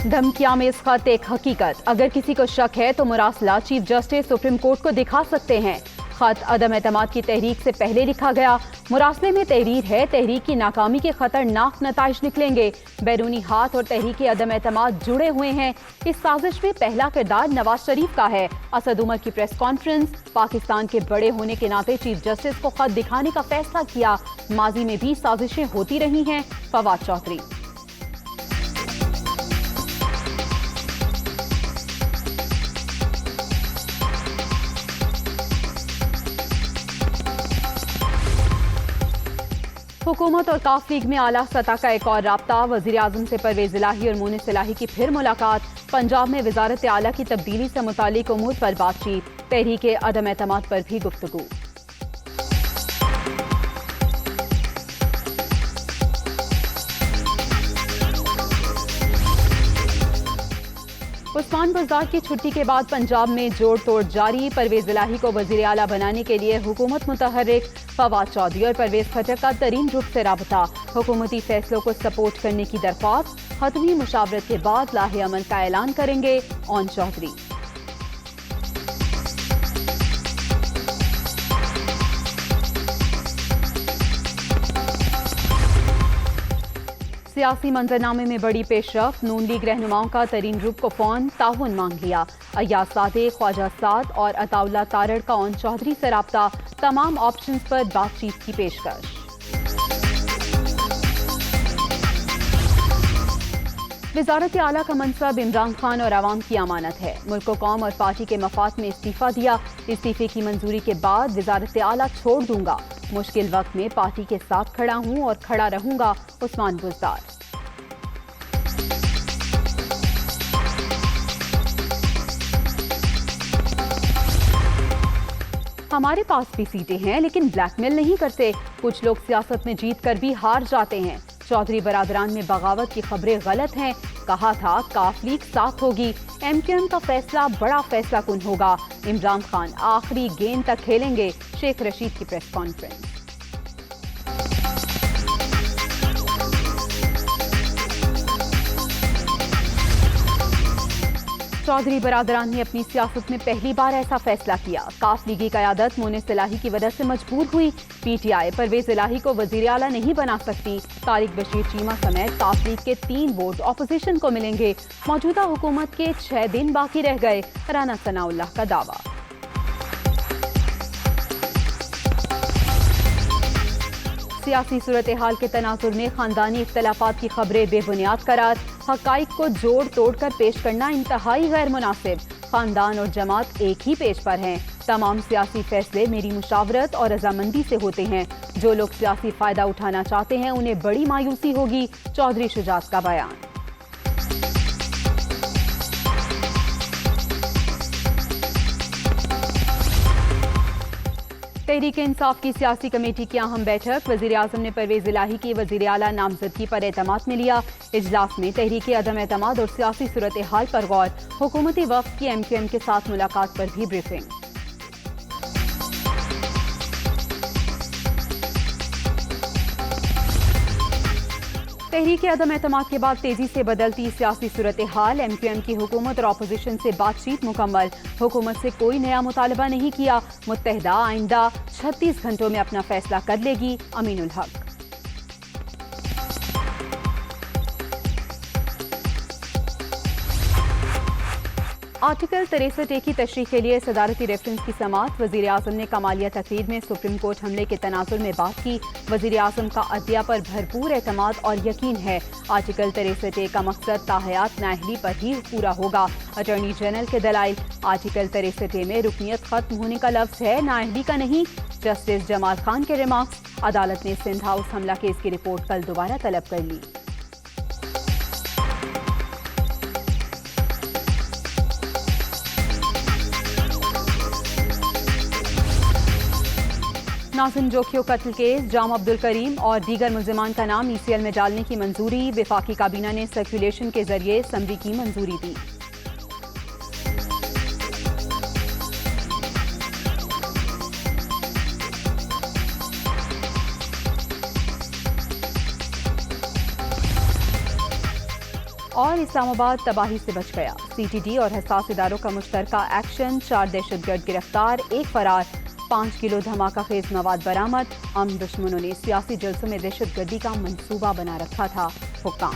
धमकियां में इस खत एक हकीकत। अगर किसी को शक है तो मुरासला चीफ जस्टिस सुप्रीम कोर्ट को दिखा सकते हैं। खत अदम एतमाद की तहरीक से पहले लिखा गया। मुरासले में तहरीर है, तहरीक की नाकामी के खतरनाक नताइज निकलेंगे। बैरूनी हाथ और तहरीक अदम एतमाद जुड़े हुए हैं। इस साजिश में पहला किरदार नवाज शरीफ का है। असद उमर की प्रेस कॉन्फ्रेंस। पाकिस्तान के बड़े होने के नाते चीफ जस्टिस को खत दिखाने का फैसला किया। माजी में भी साजिशें होती रही हैं। फवाद चौधरी। हुकूमत और काफ लीग में आला सतह का एक और राब्ता। वजीर आजम से परवेज इलाही और मोनिस इलाही की फिर मुलाकात। पंजाब में वजारत आला की तब्दीली से मुतालिक उमूर पर बातचीत। तहरीक अदम एतमाद पर भी गुफ्तगू। उस्मान बुज़दार की छुट्टी के बाद पंजाब में जोड़ तोड़ जारी। परवेज इलाही को वजीर आला बनाने के लिए हुकूमत मुतहर्रिक। फवाद चौधरी और परवेज खट्टर का तरीन रुख से राबता। हुकूमती फैसलों को सपोर्ट करने की दरख्वास्त। हतमी मुशावरत के बाद लाहे अमल का ऐलान करेंगे ओन चौधरी। सियासी मंजरनामे में बड़ी पेशरफ। नून लीग रहनुमाओं का तरीन ग्रुप को फोन ताउन मांग लिया। अय्याज सादे, ख्वाजा साद और अताउल्ला तारड़ का ओन चौधरी से राब्ता। तमाम ऑप्शंस पर बातचीत की पेशकश। वजारत आला का मनसब इमरान खान और आवाम की अमानत है। मुल्क कौम और पार्टी के मफाद में इस्तीफा दिया। इस्तीफे की मंजूरी के बाद वजारत आला छोड़ दूंगा। मुश्किल वक्त में पार्टी के साथ खड़ा हूं और खड़ा रहूंगा। उस्मान बुज़दार। हमारे पास भी सीटें हैं लेकिन ब्लैकमेल नहीं करते। कुछ लोग सियासत में जीत कर भी हार जाते हैं। चौधरी बरादरान में बगावत की खबरें गलत हैं। कहा था काफ लीग साथ होगी। एमक्यूएम का फैसला बड़ा फैसला कुन होगा। इमरान खान आखिरी गेंद तक खेलेंगे। शेख रशीद की प्रेस कॉन्फ्रेंस। चौधरी बरादरान ने अपनी सियासत में पहली बार ऐसा फैसला किया। काफ लीगी क़यादत मोनिस इलाही की वजह से मजबूर हुई। पीटीआई परवेज इलाही को वजीर आला नहीं बना सकती। तारिक बशीर चीमा समेत काफ लीग के 3 वोट ऑपोजिशन को मिलेंगे। मौजूदा हुकूमत के 6 दिन बाकी रह गए। राना सनाउल्लाह का दावा। सियासी सूरत हाल के तनाजुर में खानदानी इख्तलाफात की खबरें बेबुनियाद करार। हकाइक को जोड़ तोड़ कर पेश करना इंतहाई गैर मुनासिब। खानदान और जमात एक ही पेज पर हैं। तमाम सियासी फैसले मेरी मुशावरत और रजामंदी से होते हैं। जो लोग सियासी फायदा उठाना चाहते हैं उन्हें बड़ी मायूसी होगी। चौधरी शुजात का बयान। तहरीक इंसाफ की सियासी कमेटी की अहम बैठक। वजीर आजम ने परवेज इलाही की वजीर आला नामजदगी पर एतमाद में लिया। इजलास में तहरीक अदम एतमाद और सियासी सूरत हाल पर गौर। हुकूमती वफ्द की एमक्यूएम के साथ मुलाकात पर भी ब्रीफिंग। तहरीक अदम एतमाद के बाद तेजी से बदलती सियासी सूरत हाल। एमक्यूएम की हुकूमत और अपोजिशन से बातचीत मुकम्मल। हुकूमत से कोई नया मुतालबा नहीं किया। मुत्तहदा आइंदा 36 घंटों में अपना फैसला कर लेगी। अमीनुल हक। आर्टिकल 63A की तशरीह के लिए सदारती रेफरेंस की समाअत। वजीर आजम ने कमालिया तकरीर में सुप्रीम कोर्ट हमले के तनाजुर में बात की। वजीर आजम का अदलिया पर भरपूर एतमाद और यकीन है। आर्टिकल 63A का मकसद ताहयात नाअहली पर ही पूरा होगा। अटॉर्नी जनरल के दलाइल। आर्टिकल 63A में रुकनियत खत्म होने का लफ्ज है, नाअहली का नहीं। जस्टिस जमाल खान के रिमार्क्स। अदालत ने सिंध हाउस हमला केस की रिपोर्ट कल दोबारा तलब कर ली। नाज़िम जोखियो कत्ल केस। जाम अब्दुल करीम और दीगर मुल्जिमान का नाम ECL में डालने की मंजूरी। वफाकी काबीना ने सर्कुलेशन के जरिए समरी की मंजूरी दी। और इस्लामाबाद तबाही से बच गया। CTD और हसास इदारों का मुश्तरका एक्शन, 4 दहशतगर्द गिरफ्तार, 1 फरार, 5 किलो धमाका खेज मवाद बरामद। हम दुश्मनों ने सियासी जलसों में दहशतगर्दी का मंसूबा बना रखा था। हुक्काम